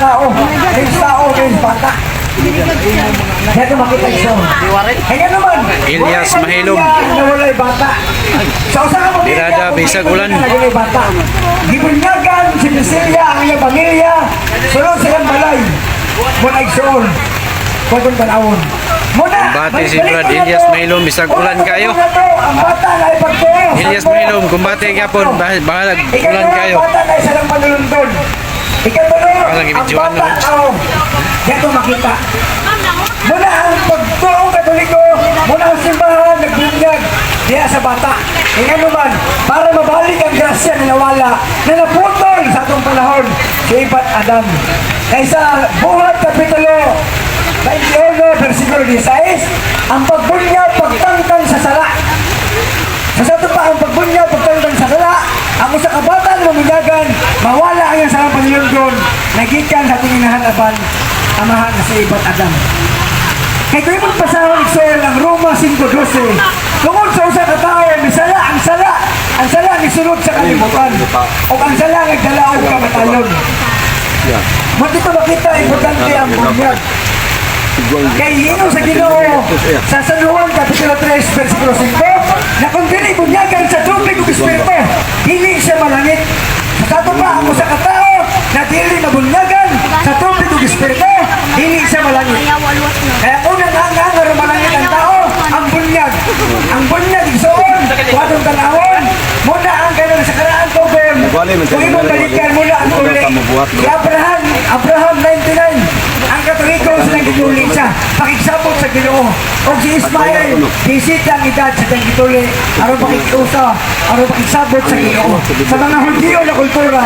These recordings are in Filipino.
tao. Rins tao, rins bata. Dito makita siya. Kaya naman, Ilyas Mahilom. nawalay bata. Sa usaha mo, Birada, Bisag Ulan. nawalay bata. Gibunyagan si Priscilla ang iyang pamilya. Sunod silang balay. Muna igsoon. Pagod panahon. Muna, Kumbate si Brad Ilyas Mahilom, Bisag Ulan kayo. Ang bata na ipagtuo. Ilyas Mahilom, kumbate gyapon, bahalag ulan kayo. Ang bata na isa lang manulundon. Ikatulo, Walang ang ibidyoan, bata no? tao. Dito makita. Muna ang pagtuong katoliko, muna ang simbahan, nagbunyag diya sa bata. Kaya naman, para mabalik ang grasya na nawala, na naputol sa atong panahon, si Ibat Adam. Kaysa Buhat Kapitulo 21, versikulo 16, ang pagbunyag, pagtangtang sa sala. Sa ato pa ang pagbunyag, pagtangtang sa sala, ang usa ka bata na mamunyagan, mawala ang iyang sarang panilundon, nagikan sa ating inahanapan, amahan na sa Ibat Adam. Kaya kung yung pasahang Excel ang Roma 5:12, tungkol sa usa ka tao, misala, ang sala ni sunod sa kalimutan, o ang sala ang nagdala og kamatayon. Mo dito makita importante ang bunyag. Kay Ginoo sa Ginoo sa San Juan Kapitulo 3 versikulo 5 na kung dili bunyagan sa tubig ug espiritu, dili siya malangit. Sa ato pa ang usa ka tao na dili mabunyagan sa tubig ug espiritu, dili siya malangit. Kaya una nga malangit ang tao, ang bunyag. Ang bunyag igsoon, wadong tanawon, muna ang ganun sa karaan tugon. Kung imong balikan muna ang uli. Si Abraham 99, ang Katoliko silang ginuling siya, pakigsabot sa Ginoo. O si Ismael, bisita ang edad sa Tangituli, aron pakikiusa, aron pakigsabot sa Ginoo. Sa mga Hudyo na kultura,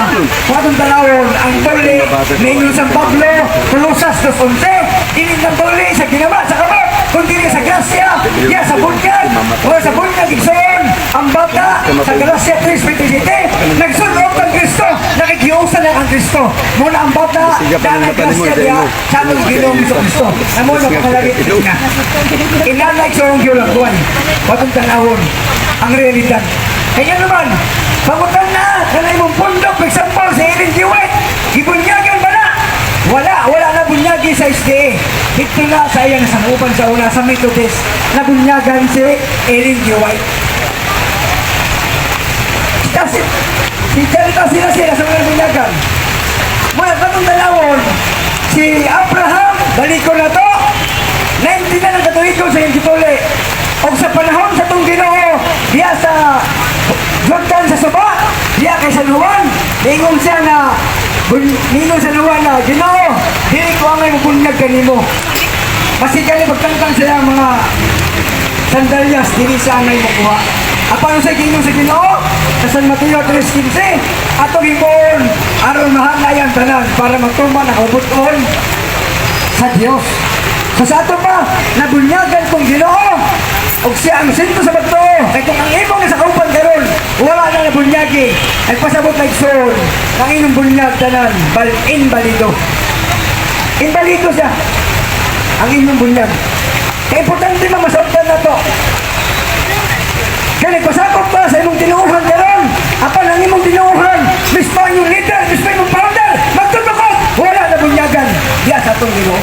wadong tanawon, ang tuli, ninyo San Pablo, Tulusas 2:11, ining ng tuli sa ginawa, sa kamot, kundi sa grasya, ya sa bunyag, o sa bunyag, igsoon, ang bata, sa grasya 3:27, nagsunod ang Kristo, nakikiusa lang ang Kristo. Muna ang bata, dahil ang grasya niya, sa among Ginoong Kristo. Amo na kakalagit niya. Inanay sa orong giulagwan, watong tanawon, ang realidad. Kaya naman, pamutan na, kanay mong pundok, for example, sa Ellen G. White, ibunyagan ba na? Wala na bunyagi sa SDA. Dito na sa iyang sangupan sa una sa Methodist na bunyagan si Ellen G. White. Kasi, sila sa mga bunyagan. Mula katong dalawon, si Abraham, baliko na to, 19 na ng Katoliko sa iyong tituli. O sa panahon sa itong Ginoo, diya sa Jordan sa Suba, diya kay San Juan, lingon siya na, ningon sa Juan na, Ginoo, dili ko ang may mabunyag kanimo. Masikali pagtangtang sila ang mga sandalyas, dili siya ang may makuha. Apano sa Ginoo sa Ginoo, sa San Mateo 3:15, atong himon, aron mahanayan tanan para matuman ang kabuton sa Dios. Sa ato pa, nabunyagan kong Ginoo, og siya ang sinto sa bato. Kaya kung ang imong sa kaupan karon, wala na nabunyagi, nagpasabot na igsoon, ang inyong bunyag tanan, inbalido. Inbalido siya, ang inyong bunyag. Kaya importante na masabtan na to. Kaya nagpasakop pa sa imong tinuuhan karon, apan ang imong tinuuhan, mismo yung leader, mismo yung founder, magtutukot, wala na bunyagan. Diya sa itong Ginoo.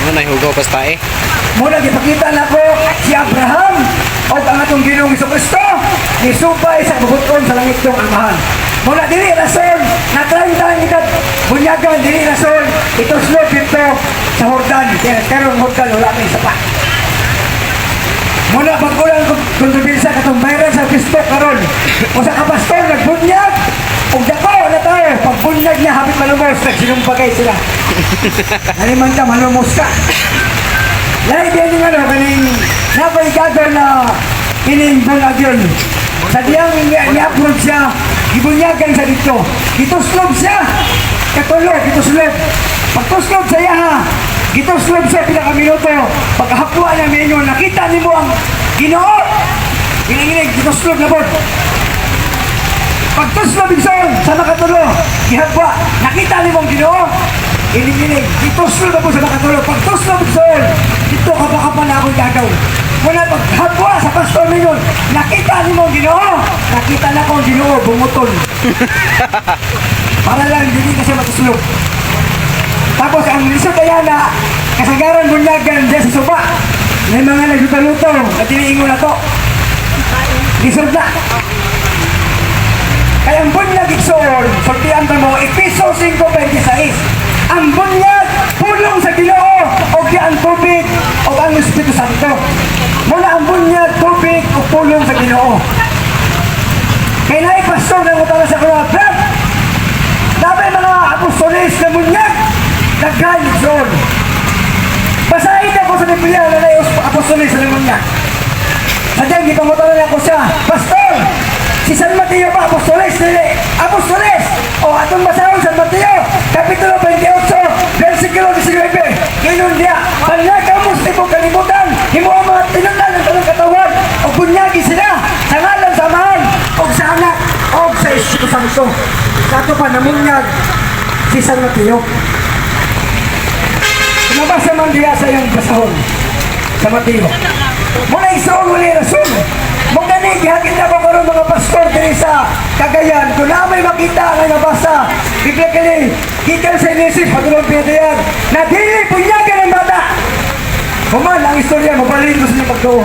Ano na hugaw basta eh? Muna gipakita na ko si Abraham o ang atong Ginoong Jesucristo ni supay sa kabuton sa langit ng amahan. Muna dili rason na 30 ang edad bunyagan, dili rason ito slow dito sa Jordan, kaya karon Jordan wala may sapa. Muna pagkulang kontribusa katong bayran sa Kristo karon o sa kapastor nagbunyag og dako na tayo pagbunyag niya hapit malumos nagsinumpagay sila. Naliman ka malumos ka. Lahat yan yung kaning napaligado na kining bunyag yun. Sa diyang ni-upload siya, gibunyagan sa dito. Gituslog siya, katulo, gituslog. Pagtuslog sa iya ha, gituslog siya pinakaminuto. Pagkahapwa na menyo, nakita ni mo ang Ginoo. Giniginig, gituslog na bod. Pagtuslog bigson, sa nakatulo, gihapwa, nakita ni mo ang Ginoo. Giniginig, gituslog na po sa nakatulo. Pagtuslog bigson, dito kapakapan na akong gagaw. Muna paghapwa sa pastor ninyo, nakita ni mo ang Ginoo. Nakita na ko ang Ginoo, bumuton. Para lang, hindi kasi matuslog. Tapos ang lisod kaya na kasagaran bunyagan diya sa suba. May mga nagluto-luto at tiniingo na to. Lisod na. Kaya ang bunyag igsoon, sortihan ka mo, Episo 5:26. Ang bunyag, pulong sa Ginoo, o ang tubig, o ang Espiritu Santo. Muna ang bunyag, tubig, o pulong sa Ginoo. Kaya na ipastor ng utala sa mga brad. Dapat mga apostolis na bunyag, nagkan igsoon. Basahin ako sa Biblia na na apostolis na bunyag. Sadyang gipangutangan ako siya, Pastor, si San Mateo ba apostoles? Dili, apostoles! O atong basahon San Mateo, Kapitulo 28, versikulo 19. Ganun dia, panyagamos ni kong kalimutan, himo ang mga tinundan ng tanong katawan, o bunyagi sila, sa ngalan sa Amahan, o sa Anak, o sa Espiritu Santo. Kato pa namunyag si San Mateo. Nabasa man diya sa iyong basahon, sa Mateo. Muna isoon, muli rason. Maganig, hagit na ko karon mga pastor diri sa Cagayan. Kung na may makita nga nabasa, biblikali, kita sa inisip, pagulong pinatayan, na dili punyagan ng bata. Kuman, ang istorya, mabalin mo sa inyong pagtuo.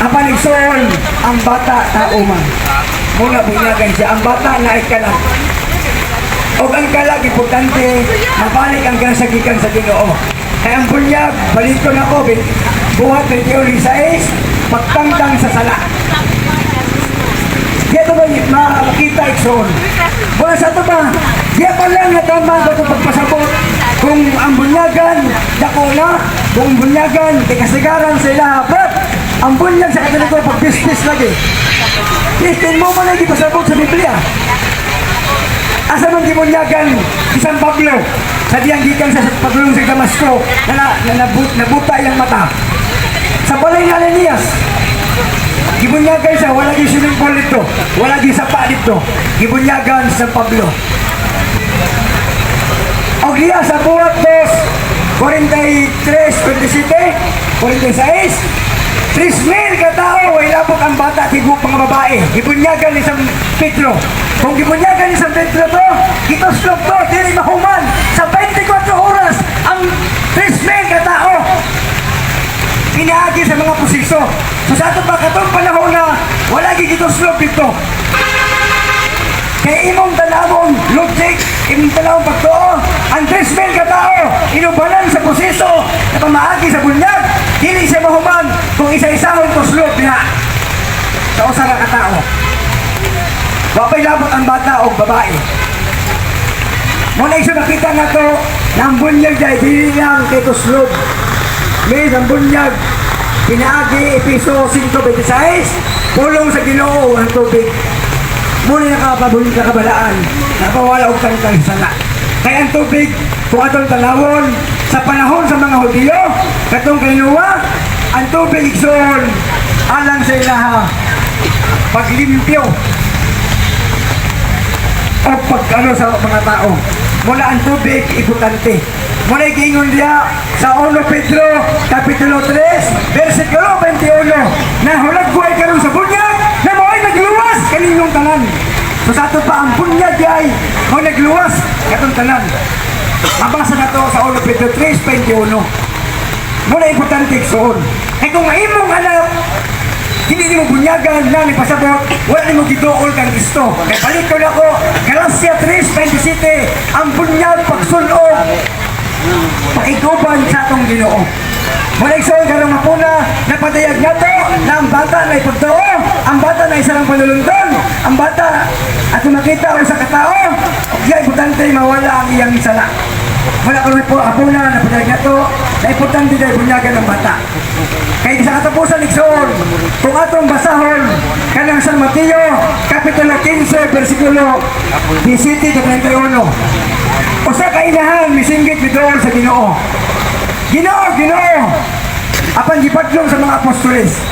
Apan igsoon, ang bata tao man. Muna punyagan siya, ang bata na ikalat. O ang kalag, importante, mabalik ang kasagikan sa Ginoo. Kaya ang bunyag, balik ko na ko, buhat 26, pagtangtang sa sala. Dito ba makakita iksoon? Mula sa ito ba, diya pa lang na tama ko itong pagpasabot. Kung ang bunyagan, dako na, kung bunyagan, tikasigaran sila, but ang bunyag sa katoliko, pag-business lagi. Christian mo man lagi pasabot sa Biblia. Asa man gibunyagan si San Pablo sa diyang gikan sa pagulong sa Damasco na nabuta iyang mata. Sa balay ni Ananias, gibunyagan siya, wala di swimming pool dito, wala di sapa dito. Gibunyagan si San Pablo. O diya sa buhat 43:27, 46, 3,000 katao ay labot ang bata tibok mga babae. Gibunyagan ni San Pedro. Kung gibunyagan ni San Pedro to, kitoslog to, dili mahuman sa 24 oras ang 3,000 katao. Pinaagi sa mga pusiso. So sa ato pa katong panahon na wala gigitoslog dito. Kaya imong tanawon, logic, imong tanawon pagtuo, ang 3,000 katao, inubanan sa proseso na pamaagi sa bunyag, hindi siya mahuman kung isa-isahon tuslog niya sa usa ka katao. Wapay labot ang bata o babae. Muna iso nakita na to, na ang bunyag dahil dili lang kay tuslog. May ang bunyag, pinaagi, Episo 5:26, pulong sa Ginoo ang tubig. Muna nakabalaan, nakawala og kang sala. Kaya ang tubig, kung atong talawon, sa panahon sa mga Hudiyo, katong kinuha, ang tubig igsoon, alang sa ilaha, paglimpyo, o pagkano sa mga tao. Mula ang tubig, importante. Muna ikingon diya sa 1 Pedro, Kapitulo 3, versikulo 21, na hulagway karon sa bunyag, na mo'y nagluwas kaninyong tanan. So sa ito pa, ang bunyag ay mo'y nagluwas katong tanan. Mabasa na to sa 1 Pedro 3:21. Muna importante iksoon. Kaya kung imong anak, hindi mo bunyagan na ni pasabot, wala ni mo gidool kang Kristo. Kaya balik ko na ko, Galatia 3:27, ang bunyag pagsunog, paikuban sa atong Ginoo. Muna iksoon karong mapuna, napadayag na to, na ang bata na ipagtao, ang bata na isa lang panulundon, ang bata at makita o sa katao, kaya importante mawala ang iyang sala. Wala ko rin po apuna, napadayag na to, na importante dahil bunyagan ng bata. Kaya sa katapusan iksoon, kung atong basahon kanang San Mateo, Kapitulo 15, versikulo 17-31. O sa kainahan, misinggit bidoon sa Ginoo. Ginoo, Ginoo! Apan gipadlong sa mga apostoles.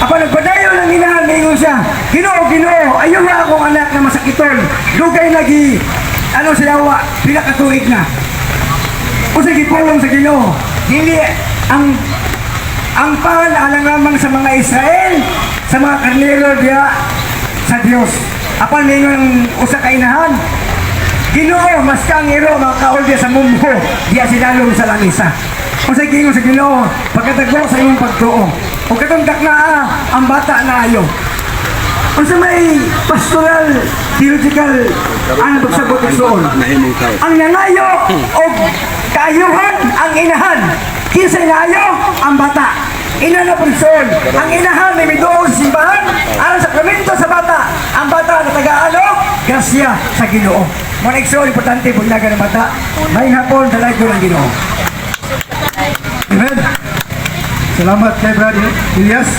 Apan nagpadayon ng inahan, ngayon siya, Ginoo, Ginoo, ayaw na akong anak na masakiton. Lugay lagi, ano siya wa, pinakatuig na. O sa gipulong sa Ginoo. Hindi, ang alang lamang sa mga Israel, sa mga karnero diya sa Diyos. Apan ngayon usa kainahan, Ginoo, mas kang iro, mga kaolde sa mumbo, diya sinalong sa langisa. Kung sa gingo sa Ginoo, pagkatagbo sa iyong pagtuo, o katundak na ang bata na ayo. Kung sa may pastoral, theological, ano pagsabot igsoon, ang nangayo o kaayuhan ang inahan, kinsa inayo ang bata. Ina na punson, ang inahan may midoong simbahan, ang sakramento sa bata, ang bata na taga-ano, grasya sa Ginoo. Mga igsoon, importante bunyagan ng bata, may hapon dalay ko ng Ginoo. Amen. Salamat kay Brad Ilyas.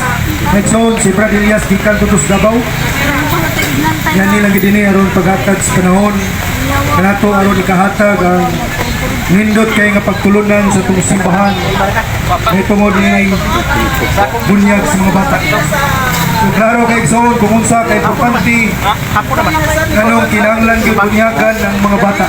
Next zone, si Brad Ilyas gikan tutos Davao. Yan nilang gidini aron paghatag sa panahon. Kanato aron ikahatag ang nindot kay nga pagtulunan sa itong simbahan. May tungod ni bunyag sa mga bata. So, klaro kay zone kung unsa kay importante kanong kinahanglan gyud bunyagan ng mga bata.